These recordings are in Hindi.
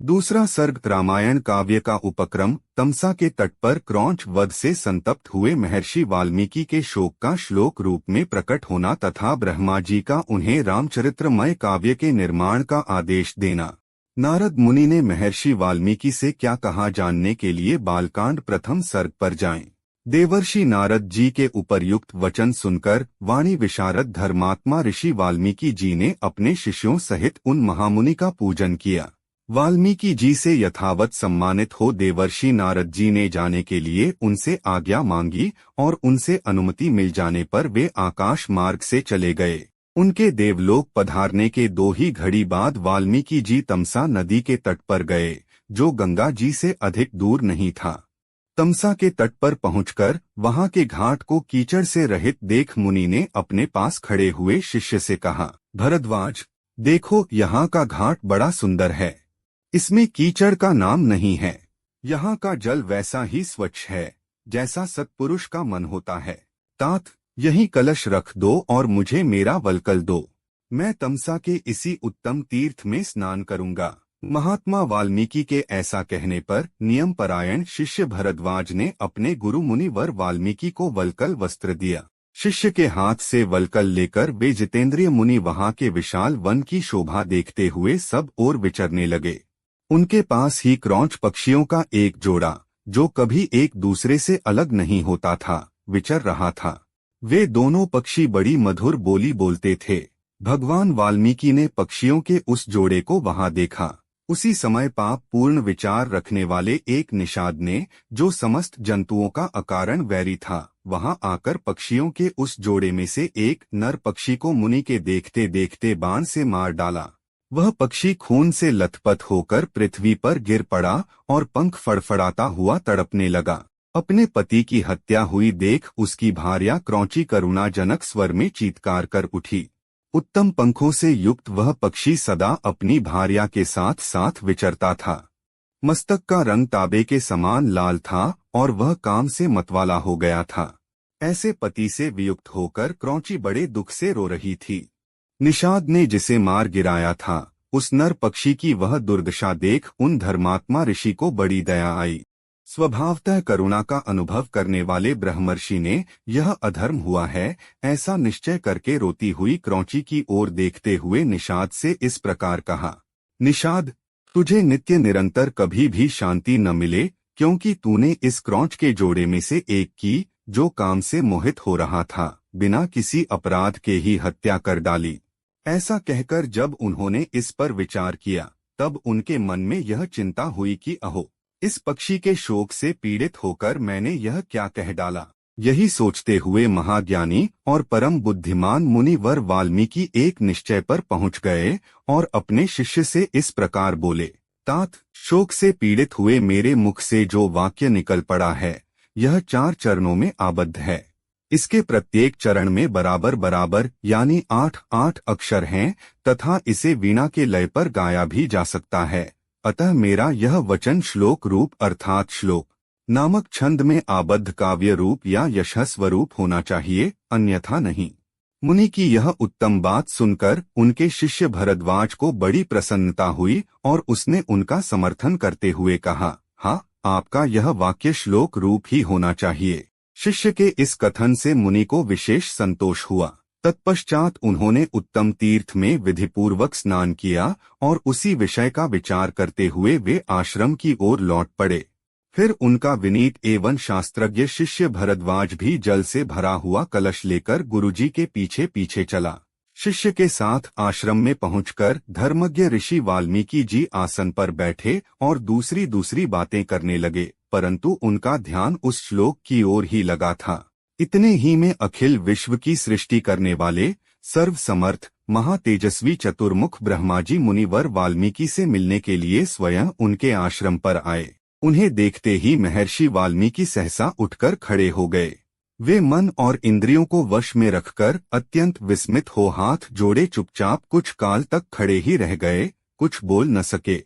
दूसरा सर्ग रामायण काव्य का उपक्रम तमसा के तट पर क्रौंच वध से संतप्त हुए महर्षि वाल्मीकि के शोक का श्लोक रूप में प्रकट होना तथा ब्रह्मा जी का उन्हें रामचरित्रमय काव्य के निर्माण का आदेश देना। नारद मुनि ने महर्षि वाल्मीकि से क्या कहा जानने के लिए बालकांड प्रथम सर्ग पर जाएं। देवर्षि नारद जी के उपर्युक्त वचन सुनकर वाणी विशारद धर्मात्मा ऋषि वाल्मीकि जी ने अपने शिष्यों सहित उन महामुनि का पूजन किया। वाल्मीकि जी से यथावत सम्मानित हो देवर्षि नारद जी ने जाने के लिए उनसे आज्ञा मांगी और उनसे अनुमति मिल जाने पर वे आकाश मार्ग से चले गए। उनके देवलोक पधारने के 2 ही घड़ी बाद वाल्मीकि जी तमसा नदी के तट पर गए, जो गंगा जी से अधिक दूर नहीं था। तमसा के तट पर पहुंचकर वहां के घाट को कीचड़ से रहित देख मुनि ने अपने पास खड़े हुए शिष्य से कहा, भरद्वाज, देखो यहाँ का घाट बड़ा सुंदर है। इसमें कीचड़ का नाम नहीं है। यहाँ का जल वैसा ही स्वच्छ है जैसा सत्पुरुष का मन होता है। तात, यही कलश रख दो और मुझे मेरा वल्कल दो। मैं तमसा के इसी उत्तम तीर्थ में स्नान करूंगा। महात्मा वाल्मीकि के ऐसा कहने पर नियम परायण शिष्य भरद्वाज ने अपने गुरु मुनि वर वाल्मीकि को वल्कल वस्त्र दिया। शिष्य के हाथ से वल्कल लेकर वे जितेंद्रिय मुनि वहां के विशाल वन की शोभा देखते हुए सब ओर विचरने लगे। उनके पास ही क्रौंच पक्षियों का एक जोड़ा, जो कभी एक दूसरे से अलग नहीं होता था, विचर रहा था। वे दोनों पक्षी बड़ी मधुर बोली बोलते थे। भगवान वाल्मीकि ने पक्षियों के उस जोड़े को वहां देखा। उसी समय पाप पूर्ण विचार रखने वाले एक निषाद ने, जो समस्त जंतुओं का अकारण वैरी था, वहां आकर पक्षियों के उस जोड़े में से एक नर पक्षी को मुनि के देखते देखते बाण से मार डाला। वह पक्षी खून से लथपथ होकर पृथ्वी पर गिर पड़ा और पंख फड़फड़ाता हुआ तड़पने लगा। अपने पति की हत्या हुई देख उसकी भार्या क्रौंची करुणाजनक स्वर में चीत्कार कर उठी। उत्तम पंखों से युक्त वह पक्षी सदा अपनी भार्या के साथ साथ विचरता था। मस्तक का रंग तांबे के समान लाल था और वह काम से मतवाला हो गया था। ऐसे पति से वियुक्त होकर क्रौंची बड़े दुख से रो रही थी। निषाद ने जिसे मार गिराया था, उस नर पक्षी की वह दुर्दशा देख उन धर्मात्मा ऋषि को बड़ी दया आई। स्वभावतः करुणा का अनुभव करने वाले ब्रह्मर्षि ने यह अधर्म हुआ है ऐसा निश्चय करके रोती हुई क्रौंची की ओर देखते हुए निषाद से इस प्रकार कहा, निषाद, तुझे नित्य निरंतर कभी भी शांति न मिले, क्योंकि तूने इस क्रौंच के जोड़े में से एक की, जो काम से मोहित हो रहा था, बिना किसी अपराध के ही हत्या कर डाली। ऐसा कहकर जब उन्होंने इस पर विचार किया, तब उनके मन में यह चिंता हुई कि अहो, इस पक्षी के शोक से पीड़ित होकर मैंने यह क्या कह डाला। यही सोचते हुए महाज्ञानी और परम बुद्धिमान मुनिवर वाल्मीकि एक निश्चय पर पहुंच गए और अपने शिष्य से इस प्रकार बोले, तात, शोक से पीड़ित हुए मेरे मुख से जो वाक्य निकल पड़ा है, यह 4 चरणों में आबद्ध है। इसके प्रत्येक चरण में बराबर बराबर यानी 8-8 अक्षर हैं तथा इसे वीणा के लय पर गाया भी जा सकता है। अतः मेरा यह वचन श्लोक रूप अर्थात श्लोक नामक छंद में आबद्ध काव्य रूप या यशस्वरूप होना चाहिए, अन्यथा नहीं। मुनि की यह उत्तम बात सुनकर उनके शिष्य भरद्वाज को बड़ी प्रसन्नता हुई और उसने उनका समर्थन करते हुए कहा, हाँ, आपका यह वाक्य श्लोक रूप ही होना चाहिए। शिष्य के इस कथन से मुनि को विशेष संतोष हुआ। तत्पश्चात उन्होंने उत्तम तीर्थ में विधिपूर्वक स्नान किया और उसी विषय का विचार करते हुए वे आश्रम की ओर लौट पड़े। फिर उनका विनीत एवं शास्त्रज्ञ शिष्य भरद्वाज भी जल से भरा हुआ कलश लेकर गुरुजी के पीछे पीछे चला। शिष्य के साथ आश्रम में पहुंचकर धर्मज्ञ ऋषि वाल्मीकि जी आसन पर बैठे और दूसरी दूसरी बातें करने लगे, परंतु उनका ध्यान उस श्लोक की ओर ही लगा था। इतने ही में अखिल विश्व की सृष्टि करने वाले सर्व समर्थ महातेजस्वी चतुर्मुख ब्रह्माजी मुनिवर वाल्मीकि से मिलने के लिए स्वयं उनके आश्रम पर आए। उन्हें देखते ही महर्षि वाल्मीकि सहसा उठकर खड़े हो गए। वे मन और इंद्रियों को वश में रखकर अत्यंत विस्मित हो हाथ जोड़े चुपचाप कुछ काल तक खड़े ही रह गए, कुछ बोल न सके।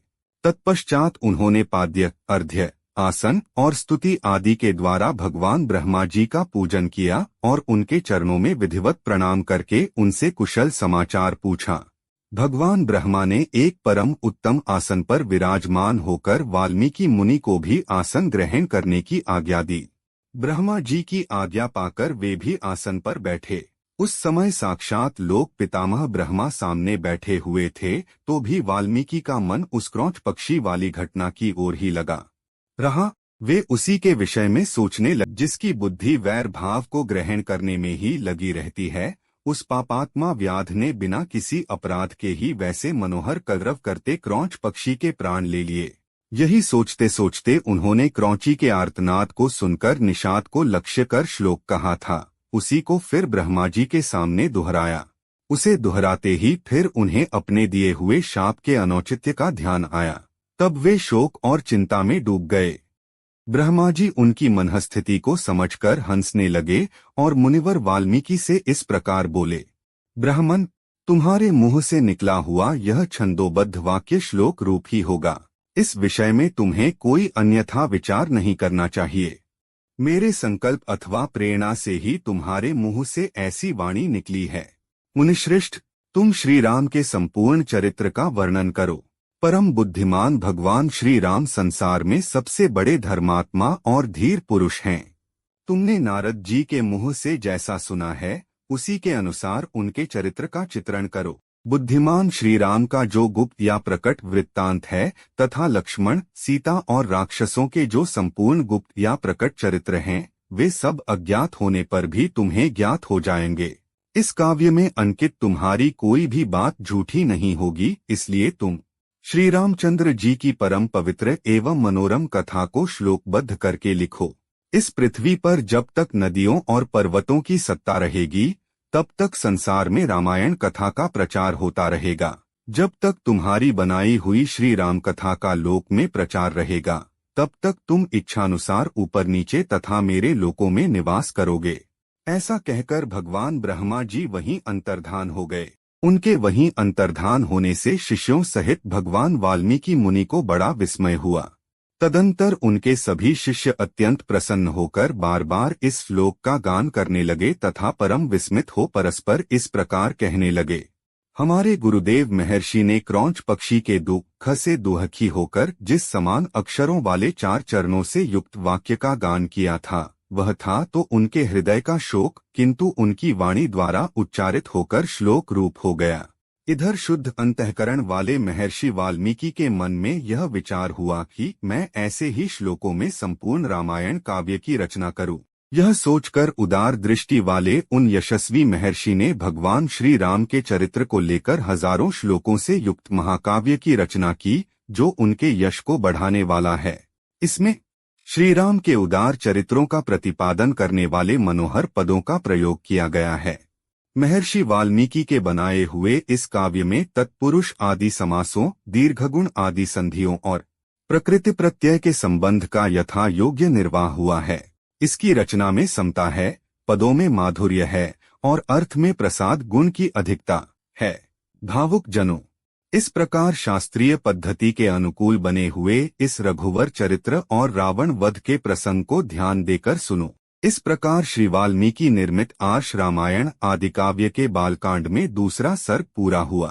तत्पश्चात उन्होंने पाद्य, अर्घ्य, आसन और स्तुति आदि के द्वारा भगवान ब्रह्मा जी का पूजन किया और उनके चरणों में विधिवत प्रणाम करके उनसे कुशल समाचार पूछा। भगवान ब्रह्मा ने एक परम उत्तम आसन पर विराजमान होकर वाल्मीकि मुनि को भी आसन ग्रहण करने की आज्ञा दी। ब्रह्मा जी की आज्ञा पाकर वे भी आसन पर बैठे। उस समय साक्षात लोक पितामह ब्रह्मा सामने बैठे हुए थे, तो भी वाल्मीकि का मन उस क्रौंच पक्षी वाली घटना की ओर ही लगा रहा। वे उसी के विषय में सोचने लगे जिसकी बुद्धि वैर भाव को ग्रहण करने में ही लगी रहती है। उस पापात्मा व्याध ने बिना किसी अपराध के ही वैसे मनोहर कलरव करते क्रौंच पक्षी के प्राण ले लिए। यही सोचते सोचते उन्होंने क्रौंची के आर्तनाद को सुनकर निषाद को लक्ष्य कर श्लोक कहा था। उसी को फिर ब्रह्मा जी के सामने दोहराया। उसे दोहराते ही फिर उन्हें अपने दिए हुए शाप के अनौचित्य का ध्यान आया। तब वे शोक और चिंता में डूब गए। ब्रह्मा जी उनकी मनःस्थिति को समझकर हंसने लगे और मुनिवर वाल्मीकि से इस प्रकार बोले, ब्राह्मण, तुम्हारे मुंह से निकला हुआ यह छंदोबद्ध वाक्य श्लोक रूप ही होगा। इस विषय में तुम्हें कोई अन्यथा विचार नहीं करना चाहिए। मेरे संकल्प अथवा प्रेरणा से ही तुम्हारे मुंह से ऐसी वाणी निकली है। मुनिश्रेष्ठ, तुम श्री राम के संपूर्ण चरित्र का वर्णन करो। परम बुद्धिमान भगवान श्री राम संसार में सबसे बड़े धर्मात्मा और धीर पुरुष हैं। तुमने नारद जी के मुंह से जैसा सुना है, उसी के अनुसार उनके चरित्र का चित्रण करो। बुद्धिमान श्री राम का जो गुप्त या प्रकट वृत्तांत है, तथा लक्ष्मण, सीता और राक्षसों के जो संपूर्ण गुप्त या प्रकट चरित्र हैं, वे सब अज्ञात होने पर भी तुम्हें ज्ञात हो जाएंगे। इस काव्य में अंकित तुम्हारी कोई भी बात झूठी नहीं होगी, इसलिए तुम श्री रामचंद्र जी की परम पवित्र एवं मनोरम कथा को श्लोकबद्ध करके लिखो। इस पृथ्वी पर जब तक नदियों और पर्वतों की सत्ता रहेगी, तब तक संसार में रामायण कथा का प्रचार होता रहेगा। जब तक तुम्हारी बनाई हुई श्री राम कथा का लोक में प्रचार रहेगा, तब तक तुम इच्छानुसार ऊपर नीचे तथा मेरे लोकों में निवास करोगे। ऐसा कहकर भगवान ब्रह्मा जी वहीं अंतर्धान हो गए। उनके वहीं अंतर्धान होने से शिष्यों सहित भगवान वाल्मीकि मुनि को बड़ा विस्मय हुआ। तदंतर उनके सभी शिष्य अत्यंत प्रसन्न होकर बार बार इस श्लोक का गान करने लगे तथा परम विस्मित हो परस्पर इस प्रकार कहने लगे, हमारे गुरुदेव महर्षि ने क्रौंच पक्षी के दुख से दुहखी होकर जिस समान अक्षरों वाले 4 चरणों से युक्त वाक्य का गान किया था, वह था तो उनके हृदय का शोक, किंतु उनकी वाणी द्वारा उच्चारित होकर श्लोक रूप हो गया। इधर शुद्ध अंतःकरण वाले महर्षि वाल्मीकि के मन में यह विचार हुआ कि मैं ऐसे ही श्लोकों में संपूर्ण रामायण काव्य की रचना करूं। यह सोचकर उदार दृष्टि वाले उन यशस्वी महर्षि ने भगवान श्री राम के चरित्र को लेकर हजारों श्लोकों से युक्त महाकाव्य की रचना की, जो उनके यश को बढ़ाने वाला है। इसमें श्री राम के उदार चरित्रों का प्रतिपादन करने वाले मनोहर पदों का प्रयोग किया गया है। महर्षि वाल्मीकि के बनाए हुए इस काव्य में तत्पुरुष आदि समासों, दीर्घगुण आदि संधियों और प्रकृति प्रत्यय के संबंध का यथा योग्य निर्वाह हुआ है। इसकी रचना में समता है, पदों में माधुर्य है और अर्थ में प्रसाद गुण की अधिकता है। भावुक जनों, इस प्रकार शास्त्रीय पद्धति के अनुकूल बने हुए इस रघुवर चरित्र और रावण वध के प्रसंग को ध्यान देकर सुनो। इस प्रकार श्री वाल्मीकि निर्मित आर्ष रामायण आदि काव्य के बालकांड में दूसरा सर्ग पूरा हुआ।